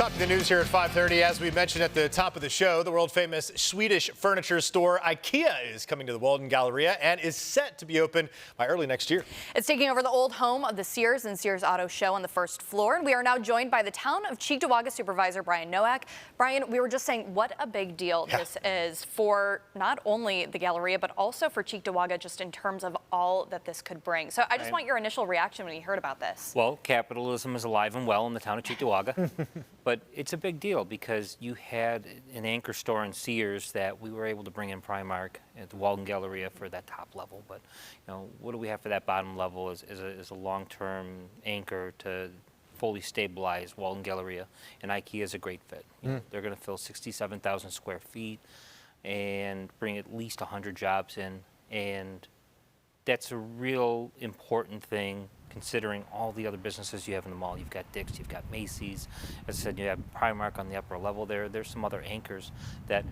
Top of the news here at 5:30. As we mentioned at the top of the show, the world-famous Swedish furniture store Ikea is coming to the Walden Galleria and is set to be open by early next year. It's taking over the old home of the Sears and Sears Auto Show on the first floor. And we are now joined by the town of Cheektowaga supervisor, Brian Nowak. Brian, we were just saying what a big deal this is for not only the Galleria, but also for Cheektowaga, just in terms of all that this could bring. So I just want your initial reaction when you heard about this. Well, capitalism is alive and well in the town of Cheektowaga. But it's a big deal because you had an anchor store in Sears that we were able to bring in Primark at the Walden Galleria for that top level. But you know, what do we have for that bottom level is a long-term anchor to fully stabilize Walden Galleria, and IKEA is a great fit. You know, they're going to fill 67,000 square feet and bring at least 100 jobs in, and that's a real important thing considering all the other businesses you have in the mall. You've got Dick's, you've got Macy's, as I said, you have Primark on the upper level there. There's some other anchors that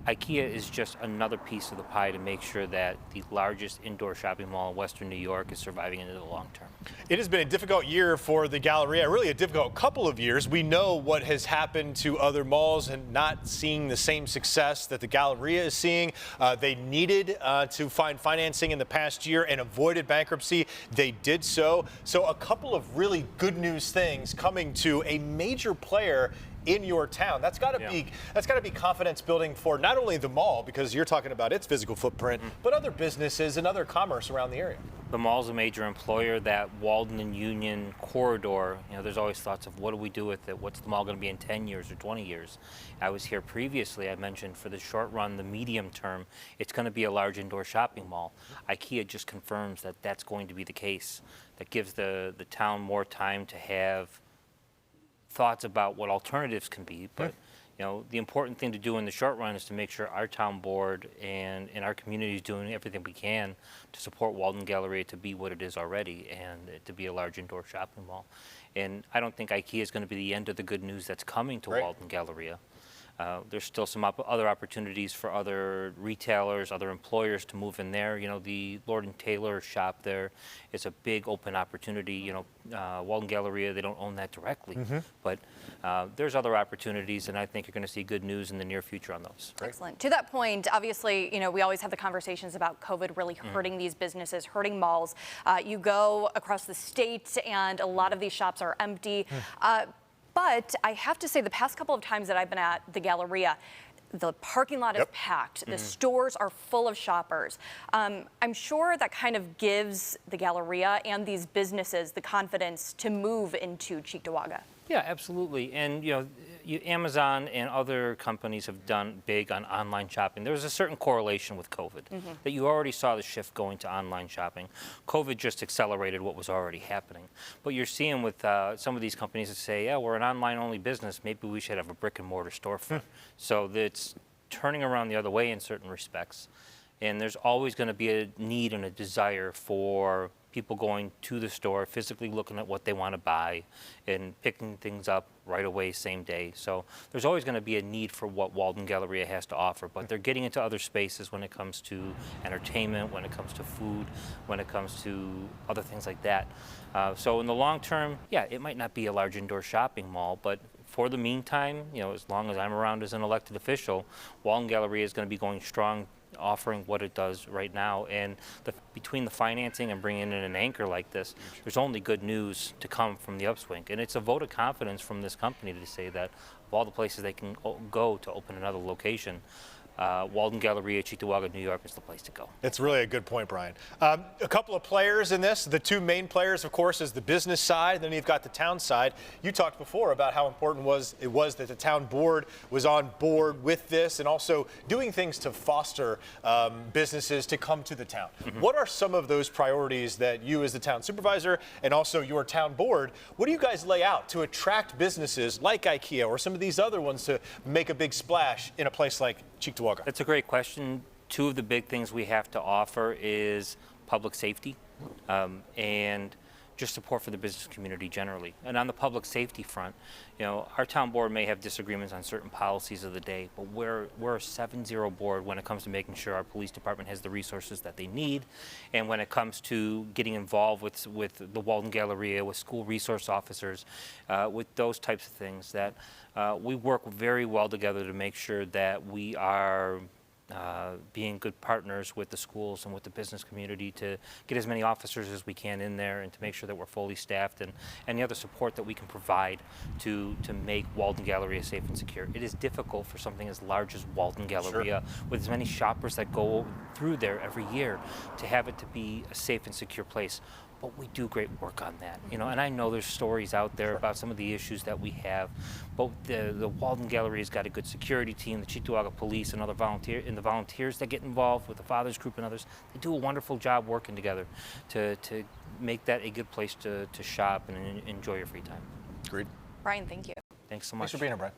IKEA is just another piece of the pie to make sure that the largest indoor shopping mall in Western New York is surviving into the long term. It has been a difficult year for the Galleria, really a difficult couple of years. We know what has happened to other malls and not seeing the same success that the Galleria is seeing. They needed to find financing in the past year and avoided bankruptcy. They did so. So a couple of really good news things coming to a major player in your town. That's got to be confidence building for not only the mall, because you're talking about its physical footprint, but other businesses and other commerce around the area. The mall's a major employer. That Walden and Union corridor, you know, there's always thoughts of what do we do with it? What's the mall going to be in 10 years or 20 years? I was here previously. I mentioned for the short run, the medium term, it's going to be a large indoor shopping mall. IKEA just confirms that that's going to be the case. That gives the town more time to have thoughts about what alternatives can be, but you know, the important thing to do in the short run is to make sure our town board and our community is doing everything we can to support Walden Galleria to be what it is already and to be a large indoor shopping mall. And I don't think IKEA is going to be the end of the good news that's coming to Walden Galleria. There's still some other opportunities for other retailers, other employers to move in there. You know, the Lord & Taylor shop there is a big open opportunity. You know, Walden Galleria, they don't own that directly, but there's other opportunities, and I think you're going to see good news in the near future on those. Excellent. To that point, obviously, you know, we always have the conversations about COVID really hurting these businesses, hurting malls. You go across the state, and a lot of these shops are empty. But I have to say, the past couple of times that I've been at the Galleria, the parking lot is packed. The stores are full of shoppers. I'm sure that kind of gives the Galleria and these businesses the confidence to move into Cheektowaga. Yeah, absolutely. And you know, Amazon and other companies have done big on online shopping. There was a certain correlation with COVID that you already saw the shift going to online shopping. COVID just accelerated what was already happening. But you're seeing with some of these companies that say, yeah, we're an online-only business, maybe we should have a brick-and-mortar storefront. So it's turning around the other way in certain respects. And there's always going to be a need and a desire for people going to the store, physically looking at what they want to buy and picking things up right away, same day. So there's always going to be a need for what Walden Galleria has to offer, but they're getting into other spaces when it comes to entertainment, when it comes to food, when it comes to other things like that. So in the long term, yeah, it might not be a large indoor shopping mall, but for the meantime, you know, as long as I'm around as an elected official, Walden Galleria is going to be going strong, offering what it does right now. And between the financing and bringing in an anchor like this, there's only good news to come from the upswing. And it's a vote of confidence from this company to say that of all the places they can go to open another location, Walden Galleria, Cheektowaga, New York is the place to go. It's really a good point, Brian. A couple of players in this. The two main players, of course, is the business side, and then you've got the town side. You talked before about how important it was that the town board was on board with this and also doing things to foster businesses to come to the town. What are some of those priorities that you as the town supervisor and also your town board, what do you guys lay out to attract businesses like IKEA or some of these other ones to make a big splash in a place like Cheektowaga? That's a great question. Two of the big things we have to offer is public safety and just support for the business community generally. And on the public safety front, you know, our town board may have disagreements on certain policies of the day, but we're a 7-0 board when it comes to making sure our police department has the resources that they need, and when it comes to getting involved with the Walden Galleria, with school resource officers, with those types of things, that we work very well together to make sure that we are being good partners with the schools and with the business community to get as many officers as we can in there, and to make sure that we're fully staffed, and any other support that we can provide to make Walden Galleria safe and secure. It is difficult for something as large as Walden Galleria, with as many shoppers that go through there every year, to have it to be a safe and secure place. But we do great work on that, you know, and I know there's stories out there about some of the issues that we have, but the Walden Gallery's got a good security team, the Cheektowaga Police and other volunteers that get involved with the Fathers Group and others. They do a wonderful job working together to make that a good place to shop and enjoy your free time. Agreed. Brian, thank you. Thanks so much. Thanks for being here, Brian.